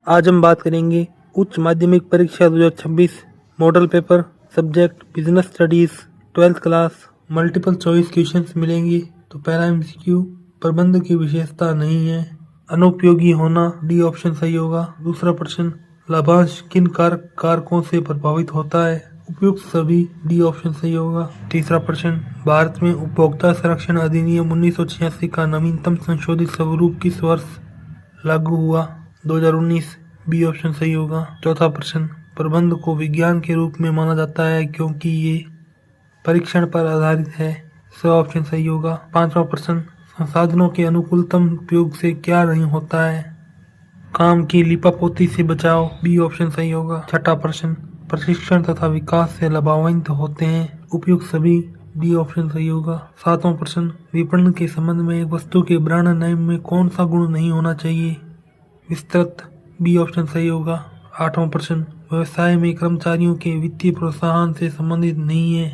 आज हम बात करेंगे उच्च माध्यमिक परीक्षा 2026 model paper subject business studies 12th class multiple choice questions मिलेंगे। तो पहला एमसीक्यू, प्रबंध की विशेषता नहीं है, अनुपयोगी होना, डी ऑप्शन सही होगा। दूसरा प्रश्न, लाभांश किन कारकों से प्रभावित होता है, उपयुक्त सभी, डी ऑप्शन सही होगा। तीसरा प्रश्न, भारत में उपभोक्ता संरक्षण अधिनियम 1986 का नवीनतम संशोधित स्वरूप किस वर्ष लागू हुआ, 2019, बी ऑप्शन सही होगा। चौथा प्रश्न, प्रबंध को विज्ञान के रूप में माना जाता है क्योंकि ये परीक्षण पर आधारित है, स ऑप्शन सही होगा। पांचवा प्रश्न, संसाधनों के अनुकूलतम उपयोग से क्या नहीं होता है, काम की लिपापोती से बचाव, बी ऑप्शन सही होगा। छठा प्रश्न, प्रशिक्षण तथा विकास से लाभान्वित होते हैं, उपयुक्त सभी, डी ऑप्शन सही होगा। सातवां प्रश्न, विपणन के संबंध में एक वस्तु के ब्रांड नेम में कौन सा गुण नहीं होना चाहिए, विस्तृत, बी ऑप्शन सही होगा। आठवां प्रश्न, व्यवसाय में कर्मचारियों के वित्तीय प्रोत्साहन से संबंधित नहीं है,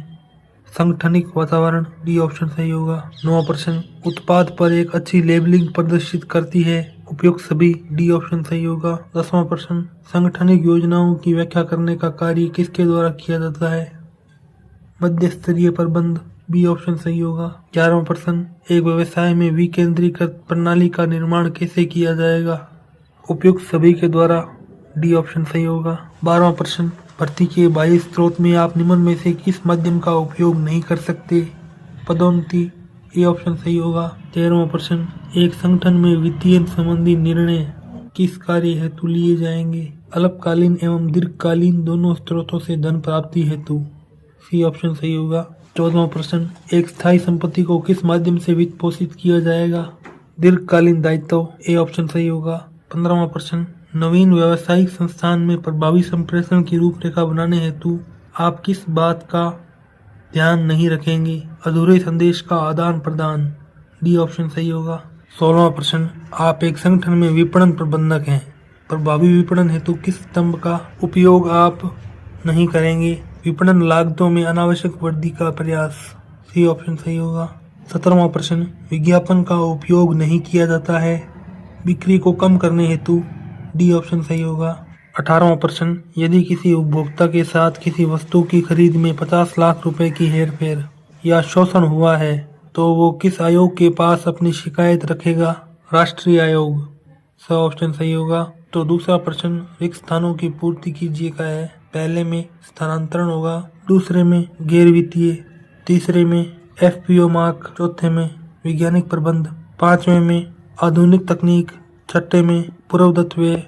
संगठनिक वातावरण, डी ऑप्शन सही होगा। नौवां प्रश्न, उत्पाद पर एक अच्छी लेबलिंग प्रदर्शित करती है, उपयुक्त सभी, डी ऑप्शन सही होगा। 10वां प्रश्न, संगठनिक योजनाओं की व्याख्या करने का कार्य किसके द्वारा किया जाता है, मध्य स्तरीय प्रबंध, बी ऑप्शन सही होगा। 11वां प्रश्न, एक व्यवसाय में विकेंद्रीकृत प्रणाली का निर्माण कैसे किया जाएगा, उपयुक्त सभी के द्वारा, डी ऑप्शन सही होगा। 12वां प्रश्न, भर्ती के बाह्य स्रोत में आप निम्न में से किस माध्यम का उपयोग नहीं कर सकते, पदोन्नति, ए ऑप्शन सही होगा। 13वां प्रश्न, एक संगठन में वित्तीय संबंधी निर्णय किस कार्य हेतु लिए जाएंगे, अल्पकालीन एवं दीर्घकालीन दोनों स्रोतों से धन प्राप्ति हेतु, सी ऑप्शन सही होगा। 14वां प्रश्न, एक स्थायी संपत्ति को किस माध्यम से वित्त पोषित किया जाएगा, दीर्घकालीन दायित्व, ए ऑप्शन सही होगा। 15वां प्रश्न, नवीन व्यावसायिक संस्थान में प्रभावी संप्रेषण की रूपरेखा बनाने हेतु आप किस बात का ध्यान नहीं रखेंगे, अधूरे संदेश का आदान प्रदान, डी ऑप्शन सही होगा। 16वां प्रश्न, आप एक संगठन में विपणन प्रबंधक हैं, प्रभावी विपणन हेतु किस स्तंभ का उपयोग आप नहीं करेंगे, विपणन लागतों में अनावश्यक वृद्धि का प्रयास, सी ऑप्शन सही होगा। 17वां प्रश्न, विज्ञापन का उपयोग नहीं किया जाता है, बिक्री को कम करने हेतु, डी ऑप्शन सही होगा। 18वां प्रश्न, यदि किसी उपभोक्ता के साथ किसी वस्तु की खरीद में 50 लाख रुपए की हेरफेर या शोषण हुआ है तो वो किस आयोग के पास अपनी शिकायत रखेगा, राष्ट्रीय आयोग, स ऑप्शन सही होगा। तो दूसरा प्रश्न, रिक्त स्थानों की पूर्ति कीजिए का है, पहले में स्थानांतरण होगा, दूसरे में गैर वित्तीय, तीसरे में एफपीओ मार्क, चौथे में वैज्ञानिक प्रबंध, पांचवें में आधुनिक तकनीक, छठे में पूर्वदत्त व्यय।